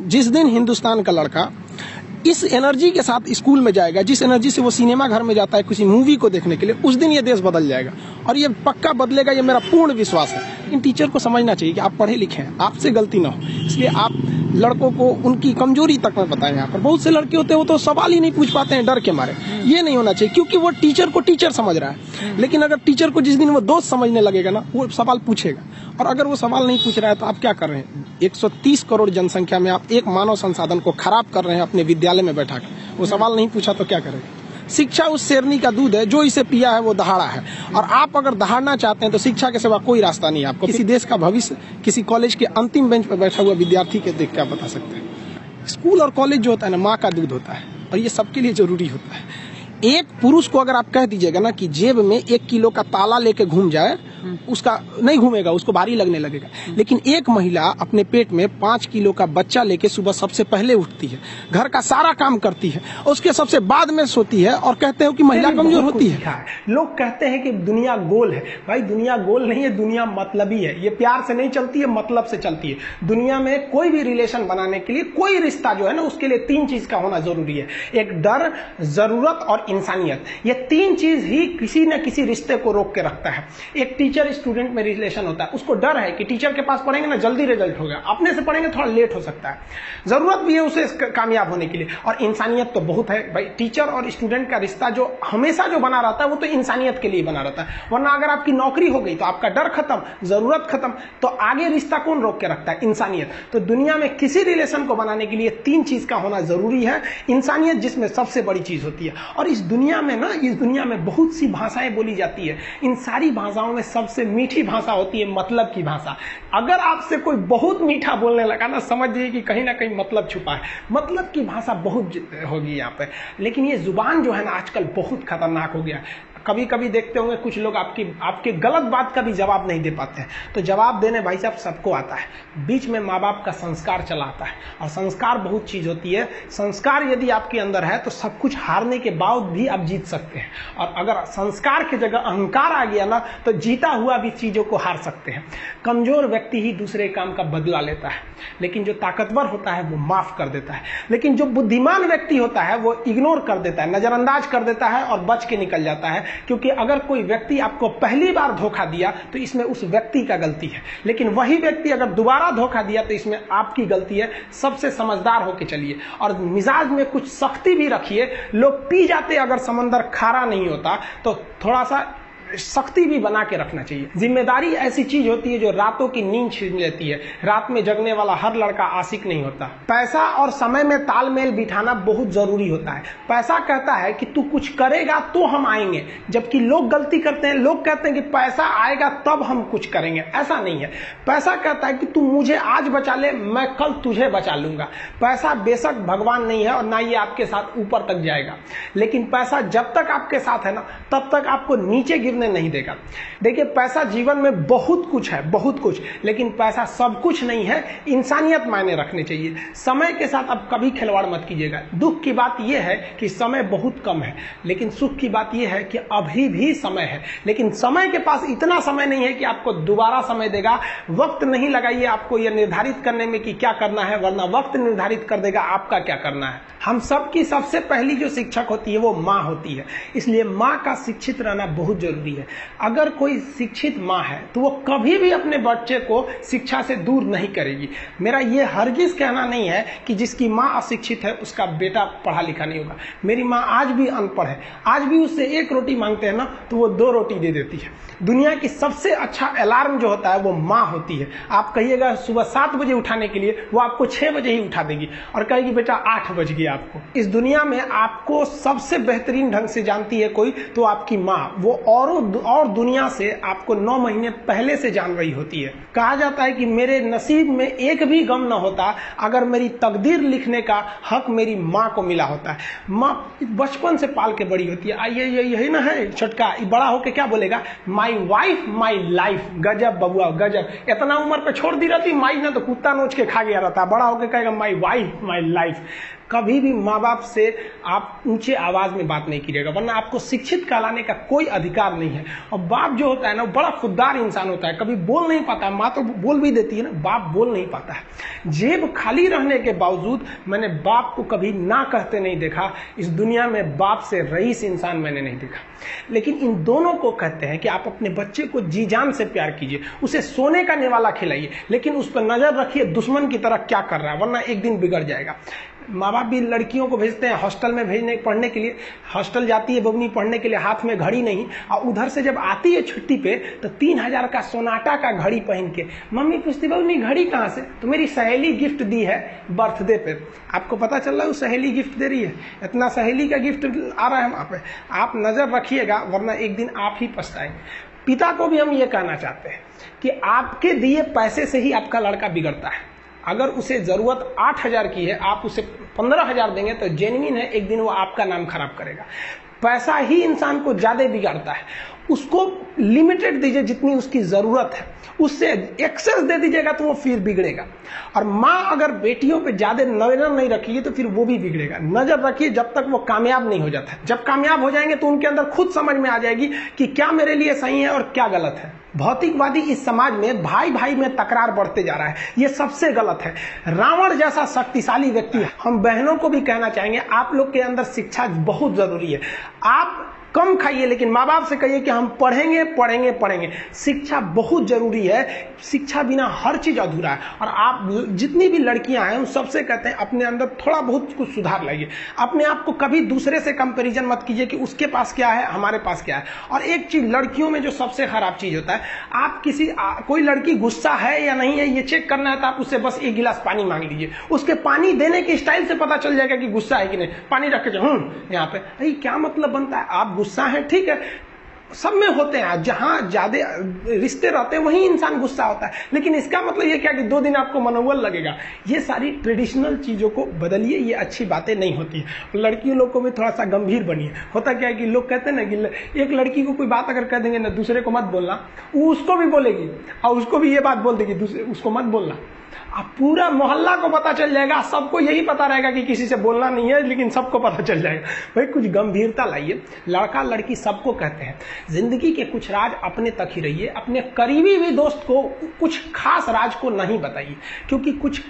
जिस दिन हिंदुस्तान का लड़का इस एनर्जी के साथ स्कूल में जाएगा, जिस एनर्जी से वो सिनेमा घर में जाता है किसी मूवी को देखने के लिए, उस दिन ये देश बदल जाएगा और ये पक्का बदलेगा, ये मेरा पूर्ण विश्वास है। इन टीचर को समझना चाहिए कि आप पढ़े लिखे हैं, आपसे गलती ना हो, इसलिए आप लड़कों को उनकी कमजोरी तक में बताएं। यहाँ पर बहुत से लड़के होते हैं वो तो सवाल ही नहीं पूछ पाते हैं डर के मारे। ये नहीं होना चाहिए, क्योंकि वो टीचर को टीचर समझ रहा है, लेकिन अगर टीचर को जिस दिन वो दोस्त समझने लगेगा ना, वो सवाल पूछेगा। और अगर वो सवाल नहीं पूछ रहा है तो आप क्या कर रहे हैं? 130 करोड़ जनसंख्या में आप एक मानव संसाधन को खराब कर रहे हैं अपने विद्यालय में बैठा कर। वो सवाल नहीं पूछा तो क्या करेंगे? शिक्षा उस शेरनी का दूध है, जो इसे पिया है वो दहाड़ा है। और आप अगर दहाड़ना चाहते हैं तो शिक्षा के सिवा कोई रास्ता नहीं है आपको। किसी देश का भविष्य किसी कॉलेज के अंतिम बेंच पर बैठा हुआ विद्यार्थी के देख के आप बता सकते हैं। स्कूल और कॉलेज जो होता है ना, माँ का दूध होता है और ये सबके लिए जरूरी होता है। एक पुरुष को अगर आप कह दीजिएगा ना कि जेब में 1 किलो का ताला लेके घूम जाए, उसका नहीं घूमेगा, उसको भारी लगने लगेगा। लेकिन एक महिला अपने पेट में 5 किलो का बच्चा लेके सुबह सबसे पहले उठती है, घर का सारा काम करती है, उसके सबसे बाद में सोती है, और कहते हो कि महिला कमजोर होती है। लोग कहते हैं कि दुनिया गोल है। भाई दुनिया गोल नहीं है, दुनिया मतलबी है। ये प्यार से नहीं चलती है, मतलब से चलती है। दुनिया में कोई भी रिलेशन बनाने के लिए, कोई रिश्ता जो है ना, उसके लिए 3 चीज का होना जरूरी है। एक डर, जरूरत और इंसानियत। ये 3 चीज ही किसी न किसी रिश्ते को रोक के रखता है। एक टीचर स्टूडेंट में रिलेशन होता है, उसको डर है कि टीचर के पास पढ़ेंगे ना जल्दी रिजल्ट होगा, अपने से पढ़ेंगे थोड़ा लेट हो सकता है। जरूरत भी है उसे कामयाब होने के लिए, और इंसानियत तो बहुत है भाई। टीचर और स्टूडेंट का रिश्ता जो हमेशा जो बना रहता है वो तो इंसानियत के लिए बना रहता है। वरना अगर आपकी नौकरी हो गई तो आपका डर खत्म, जरूरत खत्म, तो आगे रिश्ता कौन रोक के रखता है? इंसानियत। तो दुनिया में किसी रिलेशन को बनाने के लिए 3 चीज का होना जरूरी है। इंसानियत जिसमें सबसे बड़ी चीज होती है। और इस दुनिया में ना, इस दुनिया में बहुत सी भाषाएं बोली जाती है। इन सारी भाषाओं में सबसे मीठी भाषा होती है मतलब की भाषा। अगर आपसे कोई बहुत मीठा बोलने लगा ना, समझ जाइए कि कहीं ना कहीं मतलब छुपा है। मतलब की भाषा बहुत होगी यहाँ पे। लेकिन ये जुबान जो है ना, आजकल बहुत खतरनाक हो गया। कभी कभी देखते होंगे कुछ लोग आपके गलत बात का भी जवाब नहीं दे पाते हैं। तो जवाब देने भाई साहब सबको आता है। बीच में माँ बाप का संस्कार चला आता है, और संस्कार बहुत चीज होती है। संस्कार यदि आपके अंदर है तो सब कुछ हारने के बाद भी आप जीत सकते हैं। और अगर संस्कार की जगह अहंकार आ गया ना, तो जीता हुआ भी चीजों को हार सकते हैं। कमजोर व्यक्ति ही दूसरे काम का बदला लेता है, लेकिन जो ताकतवर होता है वो माफ कर देता है। लेकिन जो बुद्धिमान व्यक्ति होता है वो इग्नोर कर देता है, नजरअंदाज कर देता है और बच के निकल जाता है। क्योंकि अगर कोई व्यक्ति आपको पहली बार धोखा दिया तो इसमें उस व्यक्ति का गलती है, लेकिन वही व्यक्ति अगर दोबारा धोखा दिया तो इसमें आपकी गलती है। सबसे समझदार होके चलिए, और मिजाज में कुछ सख्ती भी रखिए। लोग पी जाते अगर समंदर खारा नहीं होता, तो थोड़ा सा सख्ती भी बना के रखना चाहिए। जिम्मेदारी ऐसी चीज होती है जो रातों की नींद छीन लेती है। रात में जगने वाला हर लड़का आशिक नहीं होता। पैसा और समय में तालमेल बिठाना बहुत जरूरी होता है। पैसा कहता है कि तू कुछ करेगा तो हम आएंगे, जबकि लोग गलती करते हैं। लोग कहते हैं कि पैसा आएगा तब हम कुछ करेंगे। ऐसा नहीं है। पैसा कहता है कि तू मुझे आज बचा ले, मैं कल तुझे बचा लूंगा। पैसा बेशक भगवान नहीं है और ना ये आपके साथ ऊपर तक जाएगा, लेकिन पैसा जब तक आपके साथ है ना, तब तक आपको नीचे गिरने नहीं देगा। देखिए, पैसा जीवन में बहुत कुछ है, बहुत कुछ, लेकिन पैसा सब कुछ नहीं है। इंसानियत मायने रखने चाहिए। समय के साथ आप कभी खिलवाड़ मत कीजिएगा। दुख की बात यह है कि समय बहुत कम है, लेकिन सुख की बात यह है कि अभी भी समय है। लेकिन समय के पास इतना समय नहीं है कि आपको दोबारा समय देगा। वक्त नहीं लगाइए आपको यह निर्धारित करने में कि क्या करना है, वरना वक्त निर्धारित कर देगा आपका क्या करना है। हम सबकी सबसे पहली जो शिक्षक होती है वो माँ होती है, इसलिए माँ का शिक्षित रहना बहुत जरूरी है। अगर कोई शिक्षित माँ है तो वो कभी भी अपने बच्चे को शिक्षा से दूर नहीं करेगी। मेरा ये हरगिज कहना नहीं है कि जिसकी माँ अशिक्षित है उसका बेटा पढ़ा लिखा नहीं होगा। मेरी माँ आज भी अनपढ़ है, आज भी उससे 1 रोटी मांगते हैं ना तो वो 2 रोटी दे देती है। दुनिया की सबसे अच्छा अलार्म जो होता है वो माँ होती है। आप कहिएगा सुबह 7 बजे उठाने के लिए, वो आपको 6 बजे ही उठा देगी और कहेगी बेटा 8 बज गया आपको। इस दुनिया में आपको सबसे बेहतरीन ढंग से जानती है कोई तो आपकी माँ। वो और दुनिया से आपको 9 महीने पहले से जान रही होती है। कहा जाता है कि मेरे नसीब में एक भी गम न होता अगर मेरी तकदीर लिखने का हक मेरी माँ को मिला होता है। माँ बचपन से पाल के बड़ी होती है। आइए यही ना है छोटका, बड़ा होके क्या बोलेगा? My wife my life. गजब बबुआ गजब। इतना उम्र पे छोड़ दी रहती माई ना तो कुत्ता नोच के खा गया रहता। बड़ा होके कहेगा माई वाइफ माई लाइफ। कभी भी माँ बाप से आप ऊंचे आवाज में बात नहीं कीजिएगा, वरना आपको शिक्षित कहलाने का कोई अधिकार नहीं है। और बाप जो होता है ना, बड़ा खुददार इंसान होता है, कभी बोल नहीं पाता। माँ तो बोल भी देती है ना, बाप बोल नहीं पाता है। जेब खाली रहने के बावजूद मैंने बाप को कभी ना कहते नहीं देखा। इस दुनिया में बाप से रईस इंसान मैंने नहीं देखा। लेकिन इन दोनों को कहते हैं कि आप अपने बच्चे को जी जान से प्यार कीजिए, उसे सोने का निवाला खिलाइए, लेकिन उस पर नजर रखिए दुश्मन की तरह क्या कर रहा है, वरना एक दिन बिगड़ जाएगा। माँ बाप भी लड़कियों को भेजते हैं हॉस्टल में पढ़ने के लिए। हॉस्टल जाती है बबनी पढ़ने के लिए, हाथ में घड़ी नहीं, और उधर से जब आती है छुट्टी पे तो 3000 का सोनाटा का घड़ी पहन के मम्मी पूछती बबनी घड़ी कहाँ से? तो मेरी सहेली गिफ्ट दी है बर्थडे पे। आपको पता चल रहा है वो सहेली गिफ्ट दे रही है, इतना सहेली का गिफ्ट आ रहा है वहाँ पे। आप नजर रखिएगा, वरना एक दिन आप ही पछताएंगे। पिता को भी हम ये कहना चाहते हैं कि आपके दिए पैसे से ही आपका लड़का बिगड़ता है। अगर उसे जरूरत 8000 की है, आप उसे 15000 देंगे तो जेन्युइन है, एक दिन वो आपका नाम खराब करेगा। पैसा ही इंसान को ज्यादा बिगाड़ता है। उसको लिमिटेड दीजिए जितनी उसकी जरूरत है, उससे एक्सेस दे दीजिएगा तो वो फिर बिगड़ेगा। और माँ अगर बेटियों पे ज्यादा नजर नहीं रखेगी तो फिर वो भी बिगड़ेगा। नजर रखिए जब तक वो कामयाब नहीं हो जाता। जब कामयाब हो जाएंगे तो उनके अंदर खुद समझ में आ जाएगी कि क्या मेरे लिए सही है और क्या गलत है। भौतिकवादी इस समाज में भाई भाई में तकरार बढ़ते जा रहा है, ये सबसे गलत है। रावण जैसा शक्तिशाली व्यक्ति है। हम बहनों को भी कहना चाहेंगे, आप लोग के अंदर शिक्षा बहुत जरूरी है। आप कम खाइए, लेकिन माँ बाप से कहिए कि हम पढ़ेंगे पढ़ेंगे पढ़ेंगे। शिक्षा बहुत जरूरी है, शिक्षा बिना हर चीज अधूरा है। और आप जितनी भी लड़कियां हैं उन सबसे कहते हैं अपने अंदर थोड़ा बहुत कुछ सुधार लाइए। अपने आप को कभी दूसरे से कंपैरिजन मत कीजिए कि उसके पास क्या है हमारे पास क्या है। और एक चीज लड़कियों में जो सबसे खराब चीज होता है, आप कोई लड़की गुस्सा है या नहीं है ये चेक करना है तो आप उससे बस 1 गिलास पानी मांग लीजिए। उसके पानी देने के स्टाइल से पता चल जाएगा कि गुस्सा है कि नहीं। पानी रख के यहाँ पे, अरे क्या मतलब बनता है? आप गुस्सा है, ठीक है, सब में होते हैं। जहां ज्यादा रिश्ते रहते हैं वहीं इंसान गुस्सा होता है, लेकिन इसका मतलब ये क्या कि 2 दिन आपको मनोबल लगेगा। ये सारी ट्रेडिशनल चीजों को बदलिए, ये अच्छी बातें नहीं होती है। लड़कियों लोग को भी थोड़ा सा गंभीर बनिए। होता क्या है कि लोग कहते हैं ना कि एक लड़की को कोई बात अगर कह देंगे ना दूसरे को मत बोलना, वो उसको भी बोलेगी और उसको भी ये बात बोल देगी दूसरे उसको मत बोलना। अब पूरा मोहल्ला को पता चल जाएगा, सबको यही पता रहेगा कि किसी से बोलना नहीं है, लेकिन सबको पता चल जाएगा। भाई कुछ गंभीरता लाइए। लड़का लड़की सबको कहते हैं, जिंदगी के कुछ राज अपने तक ही रहिए। अपने करीबी भी दोस्त को कुछ खास राज को नहीं बताइए, क्योंकि कुछ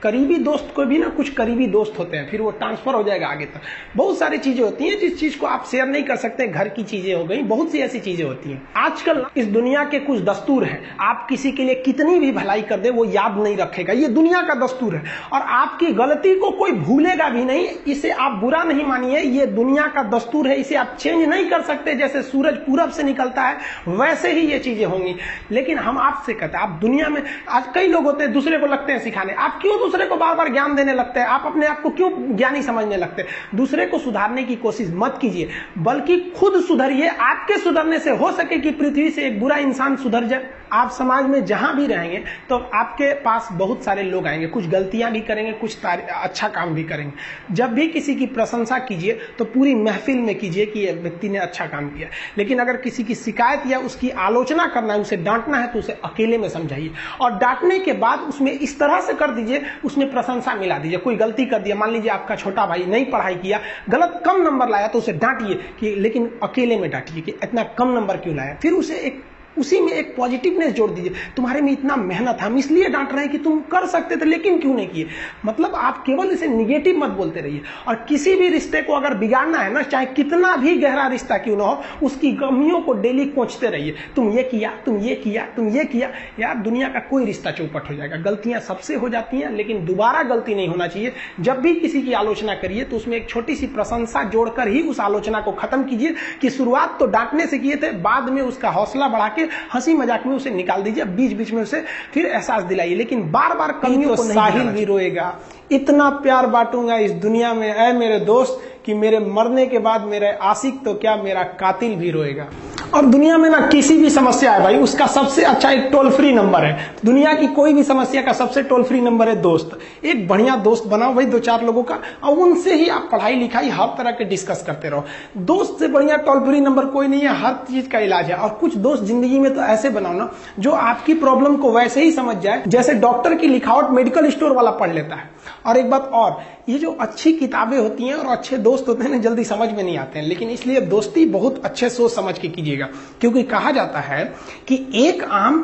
करीबी दोस्त को भी ना कुछ करीबी दोस्त होते हैं, फिर वो ट्रांसफर हो जाएगा आगे तक। बहुत सारी चीजें होती हैं जिस चीज को आप शेयर नहीं कर सकते। घर की चीजें हो गई, बहुत सी ऐसी चीजें होती हैं। आजकल इस दुनिया के कुछ दस्तूर हैं, आप किसी के लिए कितनी भी भलाई कर दे वो याद नहीं रखेगा। ये दुनिया का दस्तूर है और आपकी गलती को कोई भूलेगा भी नहीं। इसे आप बुरा नहीं मानिए, ये दुनिया का दस्तूर है, इसे आप चेंज नहीं कर सकते। जैसे सूरज पूरब से निकलता है वैसे ही ये चीजें होंगी। लेकिन हम आपसे कहते हैं, आप दुनिया में आज कई लोग होते हैं दूसरे को लगते हैं सिखाने। आप क्यों दूसरे को बार बार ज्ञान देने लगते हैं? आप अपने आप को क्यों ज्ञानी समझने लगते हैं? दूसरे को सुधारने की कोशिश मत कीजिए, बल्कि खुद सुधरिए। आपके सुधरने से हो सके कि पृथ्वी से एक बुरा इंसान सुधर जाए। आप समाज में जहां भी रहेंगे तो आपके पास बहुत सारे लोग आएंगे, कुछ गलतियां भी करेंगे, कुछ अच्छा काम भी करेंगे। जब भी किसी की प्रशंसा कीजिए तो पूरी महफिल में कीजिए कि यह व्यक्ति ने अच्छा काम किया। लेकिन अगर किसी की शिकायत या उसकी आलोचना करना है, उसे डांटना है, तो उसे अकेले में समझाइए। और डांटने के बाद उसमें इस तरह से कर दीजिए, उसमें प्रशंसा मिला दीजिए। कोई गलती कर दिया, मान लीजिए आपका छोटा भाई नहीं पढ़ाई किया, गलत कम नंबर लाया, तो उसे डांटिए कि, लेकिन अकेले में डांटिए कि इतना कम नंबर क्यों लाया। फिर उसे उसी में एक पॉजिटिवनेस जोड़ दीजिए। तुम्हारे में इतना मेहनत, हम इसलिए डांट रहे हैं कि तुम कर सकते थे लेकिन क्यों नहीं किए। मतलब आप केवल इसे निगेटिव मत बोलते रहिए। और किसी भी रिश्ते को अगर बिगाड़ना है ना, चाहे कितना भी गहरा रिश्ता क्यों ना हो, उसकी कमियों को डेली कोंचते रहिए। तुम ये किया, तुम ये किया, तुम ये किया। यार दुनिया का कोई रिश्ता चौपट हो जाएगा। गलतियां सबसे हो जाती हैं, लेकिन दोबारा गलती नहीं होना चाहिए। जब भी किसी की आलोचना करिए तो उसमें एक छोटी सी प्रशंसा जोड़कर ही उस आलोचना को खत्म कीजिए कि शुरुआत तो डांटने से किए थे, बाद में उसका हौसला बढ़ा के हंसी मजाक में उसे निकाल दीजिए। बीच बीच में उसे फिर एहसास दिलाइए, लेकिन बार बार कमियों को नहीं। साहिल भी रोएगा, इतना प्यार बांटूंगा इस दुनिया में ऐ मेरे दोस्त कि मेरे मरने के बाद मेरे आशिक तो क्या मेरा कातिल भी रोएगा। और दुनिया में ना किसी भी समस्या है भाई, उसका सबसे अच्छा एक टोल फ्री नंबर है। दुनिया की कोई भी समस्या का सबसे टोल फ्री नंबर है दोस्त। एक बढ़िया दोस्त बनाओ भाई, 2-4 लोगों का, और उनसे ही आप पढ़ाई लिखाई हर तरह के डिस्कस करते रहो। दोस्त से बढ़िया टोल फ्री नंबर कोई नहीं है, हर चीज का इलाज है। और कुछ दोस्त जिंदगी में तो ऐसे बनाओ ना जो आपकी प्रॉब्लम को वैसे ही समझ जाए जैसे डॉक्टर की लिखावट मेडिकल स्टोर वाला पढ़ लेता है। और एक बात और, ये जो अच्छी किताबें होती हैं और अच्छे दोस्त होते हैं ना, जल्दी समझ में नहीं आते हैं। लेकिन इसलिए दोस्ती बहुत अच्छे सोच समझ के कीजिएगा, क्योंकि कहा जाता है कि एक आम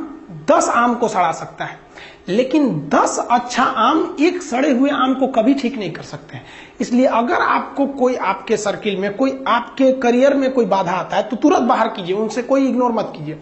10 आम को सड़ा सकता है, लेकिन 10 अच्छा आम एक सड़े हुए आम को कभी ठीक नहीं कर सकते हैं। इसलिए अगर आपको कोई आपके सर्किल में, कोई आपके करियर में कोई बाधा आता है तो तुरंत बाहर कीजिए, उनसे कोई इग्नोर मत कीजिए।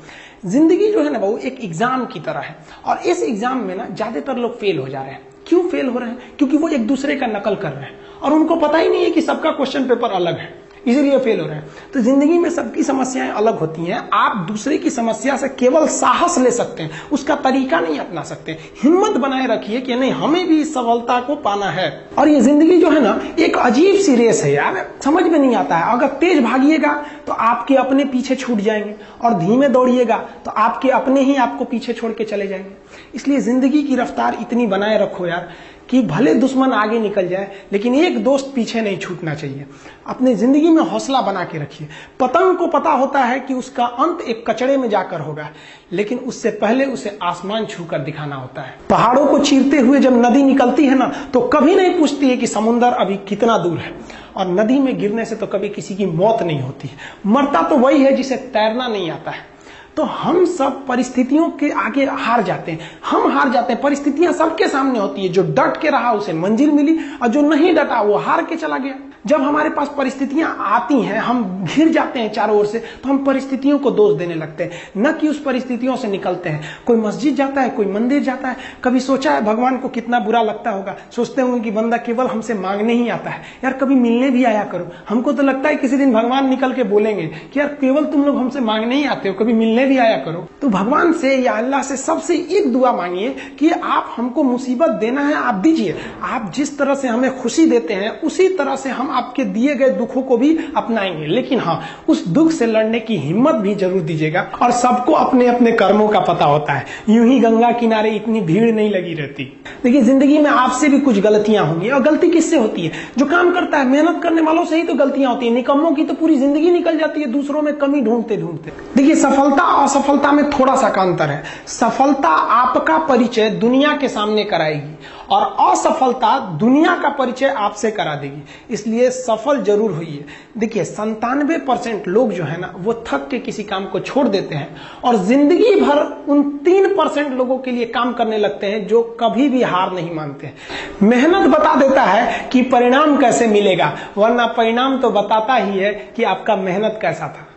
जिंदगी जो है ना वो एक एग्जाम की तरह है, और इस एग्जाम में ना ज्यादातर लोग फेल हो जा रहे हैं। क्यों फेल हो रहे हैं? क्योंकि वो एक दूसरे का नकल कर रहे हैं और उनको पता ही नहीं है कि सबका क्वेश्चन पेपर अलग है, इसीलिए फेल हो रहे हैं। तो जिंदगी में सबकी समस्याएं अलग होती हैं। आप दूसरे की समस्या से केवल साहस ले सकते हैं, उसका तरीका नहीं अपना सकते। हिम्मत बनाए रखिए कि नहीं, हमें भी इस सफलता को पाना है। और ये जिंदगी जो है ना एक अजीब सी रेस है यार, समझ में नहीं आता है। अगर तेज भागिएगा तो आपके अपने पीछे छूट जाएंगे, और धीमे दौड़िएगा तो आपके अपने ही आपको पीछे छोड़ के चले जाएंगे। इसलिए जिंदगी की रफ्तार इतनी बनाए रखो यार कि भले दुश्मन आगे निकल जाए लेकिन एक दोस्त पीछे नहीं छूटना चाहिए। अपने जिंदगी में हौसला बना के रखिए। पतंग को पता होता है कि उसका अंत एक कचड़े में जाकर होगा, लेकिन उससे पहले उसे आसमान छूकर दिखाना होता है। पहाड़ों को चीरते हुए जब नदी निकलती है ना, तो कभी नहीं पूछती है कि समुद्र अभी कितना दूर है। और नदी में गिरने से तो कभी किसी की मौत नहीं होती है, मरता तो वही है जिसे तैरना नहीं आता है। तो हम सब परिस्थितियों के आगे हार जाते हैं, हम हार जाते हैं। परिस्थितियां सबके सामने होती है, जो डट के रहा उसे मंजिल मिली, और जो नहीं डटा वो हार के चला गया। जब हमारे पास परिस्थितियां आती हैं, हम घिर जाते हैं चारों ओर से, तो हम परिस्थितियों को दोष देने लगते हैं, न कि उस परिस्थितियों से निकलते हैं। कोई मस्जिद जाता है, कोई मंदिर जाता है, कभी सोचा है भगवान को कितना बुरा लगता होगा? सोचते होंगे कि बंदा केवल हमसे मांगने ही आता है, यार कभी मिलने भी आया करो। हमको तो लगता है किसी दिन भगवान निकल के बोलेंगे कि यार केवल तुम लोग हमसे मांगने ही आते हो, कभी मिलने भी आया करो। तो भगवान से या अल्लाह से सबसे एक दुआ मांगिए कि आप हमको मुसीबत देना है, आप दीजिए। आप जिस तरह से हमें खुशी देते हैं उसी तरह से हम आपके दिए गए दुखों को भी अपनाएंगे, लेकिन हाँ, उस दुख से लड़ने की हिम्मत भी जरूर दीजिएगा। और सबको अपने अपने कर्मों का पता होता है, यूं ही गंगा किनारे इतनी भीड़ नहीं लगी रहती। देखिए जिंदगी में आपसे भी कुछ गलतियां होंगी, और गलती किससे होती है? जो काम करता है, मेहनत करने वालों से ही तो गलतियां होती है। निकम्मों की तो पूरी जिंदगी निकल जाती है दूसरों में कमी ढूंढते ढूंढते। देखिए सफलता और असफलता में थोड़ा सा का अंतर है। सफलता आपका परिचय दुनिया के सामने कराएगी, और असफलता दुनिया का परिचय आपसे करा देगी। इसलिए सफल जरूर होइए। देखिए 97% लोग जो है ना वो थक के किसी काम को छोड़ देते हैं, और जिंदगी भर उन 3% लोगों के लिए काम करने लगते हैं जो कभी भी हार नहीं मानते हैं। मेहनत बता देता है कि परिणाम कैसे मिलेगा, वरना परिणाम तो बताता ही है कि आपका मेहनत कैसा था।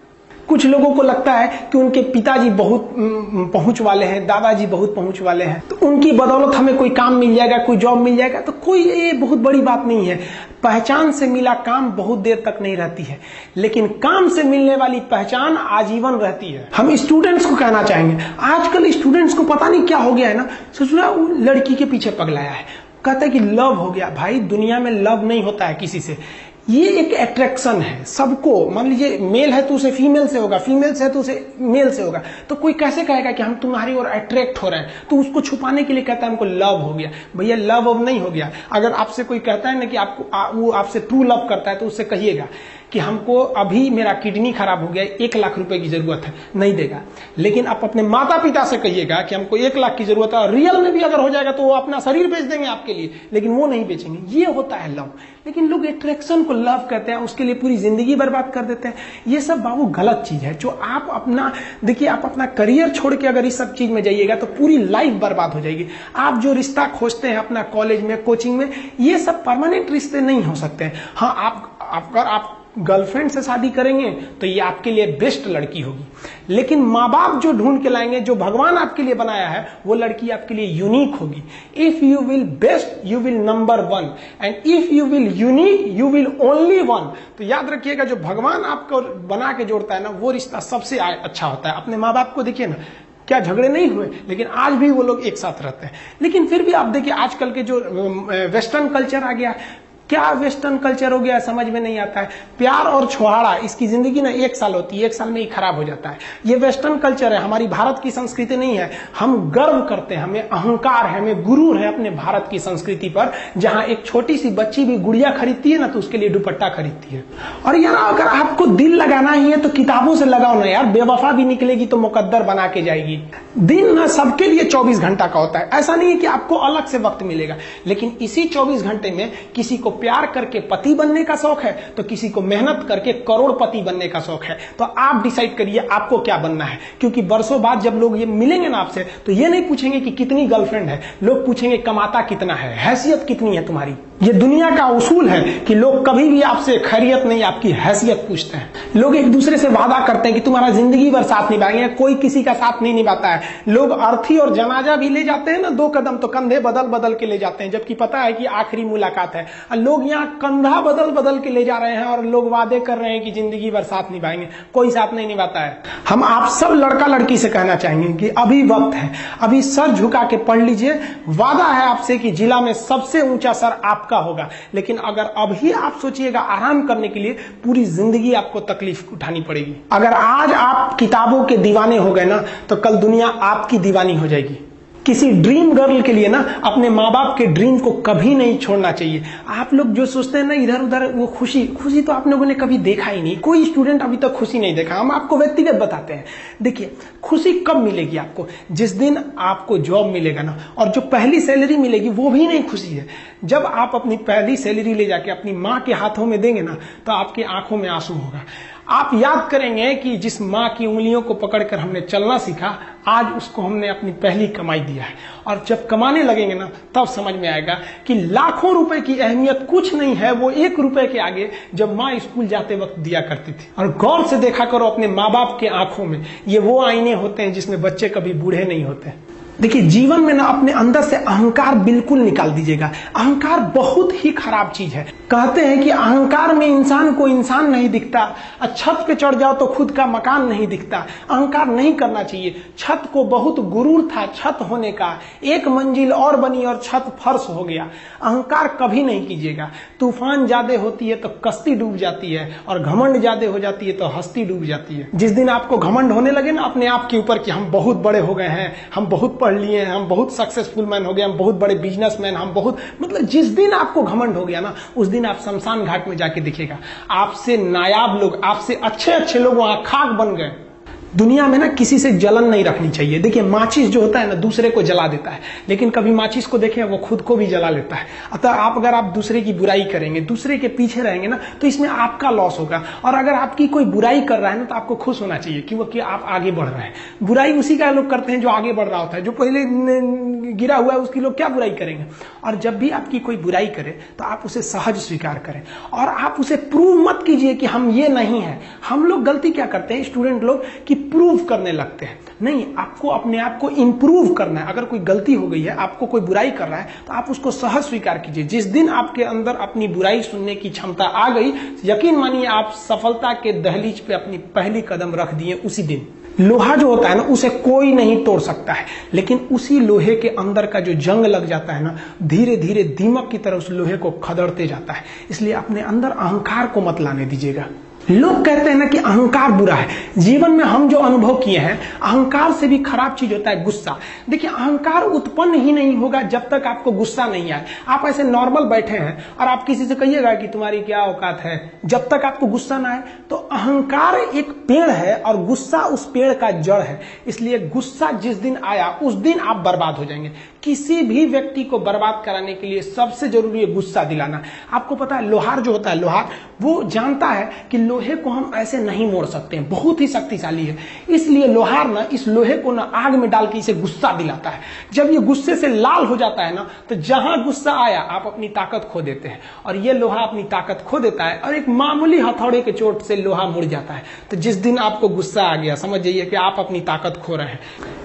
कुछ लोगों को लगता है कि उनके पिताजी बहुत पहुंच वाले हैं, दादाजी बहुत पहुंच वाले हैं, तो उनकी बदौलत हमें कोई काम मिल जाएगा, कोई जॉब मिल जाएगा। तो कोई ये बहुत बड़ी बात नहीं है। पहचान से मिला काम बहुत देर तक नहीं रहती है, लेकिन काम से मिलने वाली पहचान आजीवन रहती है। हम स्टूडेंट्स को कहना चाहेंगे, आजकल स्टूडेंट्स को पता नहीं क्या हो गया है ना, ससुरा लड़की के पीछे पगलाया है, कहता है कि लव हो गया। भाई दुनिया में लव नहीं होता है किसी से, ये एक अट्रैक्शन है सबको। मान लीजिए मेल है तो उसे फीमेल से होगा, फीमेल से है तो उसे मेल से होगा। तो कोई कैसे कहेगा कि हम तुम्हारी ओर अट्रैक्ट हो रहे हैं? तो उसको छुपाने के लिए कहता है हमको लव हो गया। भैया लव अब नहीं हो गया। अगर आपसे कोई कहता है ना कि आपको वो आपसे ट्रू लव करता है, तो उससे कहिएगा कि हमको अभी मेरा किडनी खराब हो गया, 1 लाख रुपए की जरूरत है, नहीं देगा। लेकिन आप अपने माता पिता से कहिएगा कि हमको 1 लाख की जरूरत है, और रियल में भी अगर हो जाएगा तो वो अपना शरीर बेच देंगे आपके लिए, लेकिन वो नहीं बेचेंगे। ये होता है लव। लेकिन लोग अट्रैक्शन को लव कहते हैं, उसके लिए पूरी जिंदगी बर्बाद कर देते हैं। ये सब बाबू गलत चीज है। जो आप अपना देखिए, आप अपना करियर छोड़ के अगर इस सब चीज में जाइएगा तो पूरी लाइफ बर्बाद हो जाएगी। आप जो रिश्ता खोजते हैं अपना कॉलेज में, कोचिंग में, ये सब परमानेंट रिश्ते नहीं हो सकते हैं। हाँ, आप गर्लफ्रेंड से शादी करेंगे तो ये आपके लिए बेस्ट लड़की होगी, लेकिन माँ बाप जो ढूंढ के लाएंगे, जो भगवान आपके लिए बनाया है, वो लड़की आपके लिए यूनिक होगी। If you will best you will number 1, and if you will unique you will only 1। तो याद रखिएगा, जो भगवान आपको बना के जोड़ता है ना, वो रिश्ता सबसे अच्छा होता है। अपने माँ बाप को देखिए ना, क्या झगड़े नहीं हुए, लेकिन आज भी वो लोग एक साथ रहते हैं। लेकिन फिर भी आप देखिए आजकल के जो वेस्टर्न कल्चर आ गया, क्या वेस्टर्न कल्चर हो गया समझ में नहीं आता है। प्यार और छुहाड़ा, इसकी जिंदगी ना 1 साल होती है, 1 साल में ही खराब हो जाता है। ये वेस्टर्न कल्चर है, हमारी भारत की संस्कृति नहीं है। हम गर्व करते हैं, हमें अहंकार है, हमें गुरूर है अपने भारत की संस्कृति पर। जहां एक छोटी सी बच्ची भी गुड़िया खरीदती है ना तो उसके लिए दुपट्टा खरीदती है। और यार अगर आपको दिल लगाना ही है तो किताबों से लगाओ ना यार, बेवफा भी निकलेगी तो मुकद्दर बना के जाएगी। दिन ना सबके लिए 24 घंटा का होता है, ऐसा नहीं है कि आपको अलग से वक्त मिलेगा, लेकिन इसी 24 घंटे में किसी को प्यार करके पति बनने का शौक है तो किसी को मेहनत करके करोड़पति बनने का शौक है। तो आप डिसाइड करिए आपको क्या बनना है, क्योंकि बरसों बाद जब लोग ये मिलेंगे ना आपसे तो ये नहीं पूछेंगे कि कितनी गर्लफ्रेंड है, लोग पूछेंगे कमाता कितना है, हैसियत कितनी है तुम्हारी। ये दुनिया का उसूल है कि लोग कभी भी आपसे खैरियत नहीं आपकी हैसियत पूछते हैं। लोग एक दूसरे से वादा करते हैं कि तुम्हारा जिंदगी भर साथ निभाएंगे, कोई किसी का साथ नहीं निभाता है। लोग अर्थी और जनाजा भी ले जाते हैं ना 2 कदम तो कंधे बदल बदल के ले जाते हैं, जबकि पता है कि आखिरी मुलाकात है। लोग यहाँ कंधा बदल बदल के ले जा रहे हैं और लोग वादे कर रहे हैं कि जिंदगी भर साथ निभाएंगे, कोई साथ नहीं निभाता है। हम आप सब लड़का लड़की से कहना चाहेंगे कि अभी वक्त है, अभी सर झुका के पढ़ लीजिए। वादा है आपसे कि जिला में सबसे ऊंचा सर आपका होगा, लेकिन अगर अभी आप सोचिएगा आराम करने के लिए, पूरी जिंदगी आपको तकलीफ उठानी पड़ेगी। अगर आज आप किताबों के दीवाने हो गए ना तो कल दुनिया आपकी दीवानी हो जाएगी। किसी ड्रीम गर्ल के लिए ना अपने माँ बाप के ड्रीम को कभी नहीं छोड़ना चाहिए। आप लोग जो सोचते हैं ना इधर उधर, वो खुशी तो आप लोगों ने कभी देखा ही नहीं। कोई स्टूडेंट अभी तक खुशी नहीं देखा। हम आपको व्यक्तिगत बताते हैं। देखिए खुशी कब मिलेगी आपको, जिस दिन आपको जॉब मिलेगा ना, और जो पहली सैलरी मिलेगी वो भी नहीं खुशी है। जब आप अपनी पहली सैलरी ले जाके अपनी माँ के हाथों में देंगे ना तो आपकी आंखों में आंसू होगा। आप याद करेंगे कि जिस माँ की उंगलियों को पकड़कर हमने चलना सीखा, आज उसको हमने अपनी पहली कमाई दिया है। और जब कमाने लगेंगे ना तब समझ में आएगा कि लाखों रुपए की अहमियत कुछ नहीं है, वो 1 रुपए के आगे जब माँ स्कूल जाते वक्त दिया करती थी। और गौर से देखा करो अपने माँ बाप के आंखों में, ये वो आईने होते हैं जिसमें बच्चे कभी बूढ़े नहीं होते। देखिए जीवन में ना अपने अंदर से अहंकार बिल्कुल निकाल दीजिएगा। अहंकार बहुत ही खराब चीज है। कहते हैं कि अहंकार में इंसान को इंसान नहीं दिखता, छत पे चढ़ जाओ तो खुद का मकान नहीं दिखता। अहंकार नहीं करना चाहिए। छत को बहुत गुरूर था छत होने का, 1 मंजिल और बनी और छत फर्श हो गया। अहंकार कभी नहीं कीजिएगा। तूफान ज्यादा होती है तो कश्ती डूब जाती है, और घमंड ज्यादा हो जाती है तो हस्ती डूब जाती है। जिस दिन आपको घमंड होने लगे ना अपने आप के ऊपर कि हम बहुत बड़े हो गए हैं, हम बहुत पढ़ लिए हैं, हम बहुत सक्सेसफुल मैन हो गए, हम बहुत बड़े बिजनेसमैन, हम बहुत, मतलब जिस दिन आपको घमंड हो गया ना उस दिन आप शमशान घाट में जाके देखिएगा आपसे नायाब लोग, आपसे अच्छे अच्छे लोग वहां खाक बन गए। दुनिया में ना किसी से जलन नहीं रखनी चाहिए। देखिए माचिस जो होता है ना दूसरे को जला देता है, लेकिन कभी माचिस को देखें वो खुद को भी जला लेता है। अतः अगर आप दूसरे की बुराई करेंगे, दूसरे के पीछे रहेंगे ना तो इसमें आपका लॉस होगा। और अगर आपकी कोई बुराई कर रहा है ना तो आपको खुश होना चाहिए कि आप आगे बढ़ रहे हैं। बुराई उसी का लोग करते हैं जो आगे बढ़ रहा होता है, जो पहले गिरा हुआ है उसकी लोग क्या बुराई करेंगे। और जब भी आपकी कोई बुराई करे तो आप उसे सहज स्वीकार करें, और आप उसे प्रूव मत कीजिए कि हम ये नहीं है। हम लोग गलती क्या करते हैं स्टूडेंट लोग कि प्रूव करने लगते हैं। नहीं, आपको अपने आप को इंप्रूव करना है। अगर कोई गलती हो गई है, आपको कोई बुराई कर रहा है तो आप उसको सहज स्वीकार कीजिए। जिस दिन आपके अंदर अपनी बुराई सुनने की क्षमता आ गई, यकीन मानिए आप सफलता के दहलीज पे अपनी पहली कदम रख दिए उसी दिन। लोहा जो होता है ना उसे कोई नहीं तोड़ सकता है, लेकिन उसी लोहे के अंदर का जो जंग लग जाता है ना, धीरे धीरे दीमक की तरह उस लोहे को खदड़ते जाता है। इसलिए अपने अंदर अहंकार को मत लाने दीजिएगा। लोग कहते हैं ना कि अहंकार बुरा है। जीवन में हम जो अनुभव किए हैं, अहंकार से भी खराब चीज होता है गुस्सा। देखिए अहंकार उत्पन्न ही नहीं होगा जब तक आपको गुस्सा नहीं आए। आप ऐसे नॉर्मल बैठे हैं और आप किसी से कहिएगा कि तुम्हारी क्या औकात है, जब तक आपको गुस्सा ना आए। तो अहंकार एक पेड़ है और गुस्सा उस पेड़ का जड़ है। इसलिए गुस्सा जिस दिन आया उस दिन आप बर्बाद हो जाएंगे। किसी भी व्यक्ति को बर्बाद कराने के लिए सबसे जरूरी है गुस्सा दिलाना। आपको पता है लोहार जो होता है, लोहार वो जानता है कि लोहे को हम ऐसे नहीं मोड़ सकते हैं, बहुत ही शक्तिशाली है। इसलिए लोहार ना इस लोहे को ना आग में डाल के इसे गुस्सा दिलाता है। जब ये गुस्से से लाल हो जाता है ना तो जहां गुस्सा आया आप अपनी ताकत खो देते हैं, और ये लोहा अपनी ताकत खो देता है और एक मामूली हथौड़े के चोट से लोहा मुड़ जाता है। तो जिस दिन आपको गुस्सा आ गया समझ जाइए कि आप अपनी ताकत खो रहे हैं।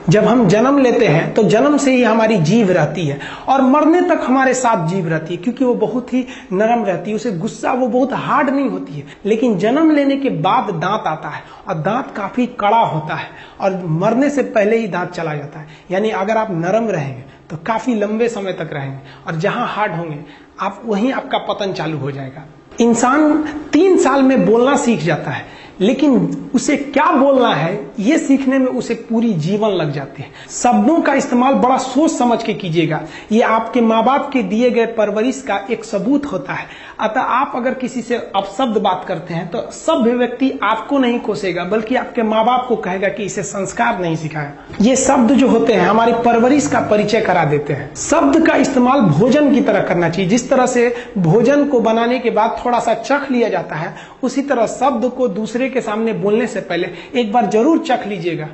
जब हम जन्म लेते हैं तो जन्म से ही हमारी जीभ रहती है और मरने तक हमारे साथ जीभ रहती है, क्योंकि वो बहुत ही नरम रहती है। उसे गुस्सा वो बहुत हार्ड नहीं होती है। लेकिन जन्म लेने के बाद दांत आता है और दांत काफी कड़ा होता है और मरने से पहले ही दांत चला जाता है। यानी अगर आप नरम रहेंगे तो काफी लंबे समय तक रहेंगे, और जहां हार्ड होंगे आप वहीं आपका पतन चालू हो जाएगा। इंसान 3 साल में बोलना सीख जाता है, लेकिन उसे क्या बोलना है ये सीखने में उसे पूरी जीवन लग जाती है। शब्दों का इस्तेमाल बड़ा सोच समझ के कीजिएगा, ये आपके माँ बाप के दिए गए परवरिश का एक सबूत होता है। अतः आप अगर किसी से अपशब्द बात करते हैं तो सभ्य व्यक्ति आपको नहीं कोसेगा, बल्कि आपके माँ बाप को कहेगा कि इसे संस्कार नहीं सिखाया। ये शब्द जो होते हैं हमारी परवरिश का परिचय करा देते हैं। शब्द का इस्तेमाल भोजन की तरह करना चाहिए। जिस तरह से भोजन को बनाने के बाद थोड़ा सा चख लिया जाता है, उसी तरह शब्द को दूसरे के सामने बोलने से पहले एक बार जरूर चख लीजिएगा।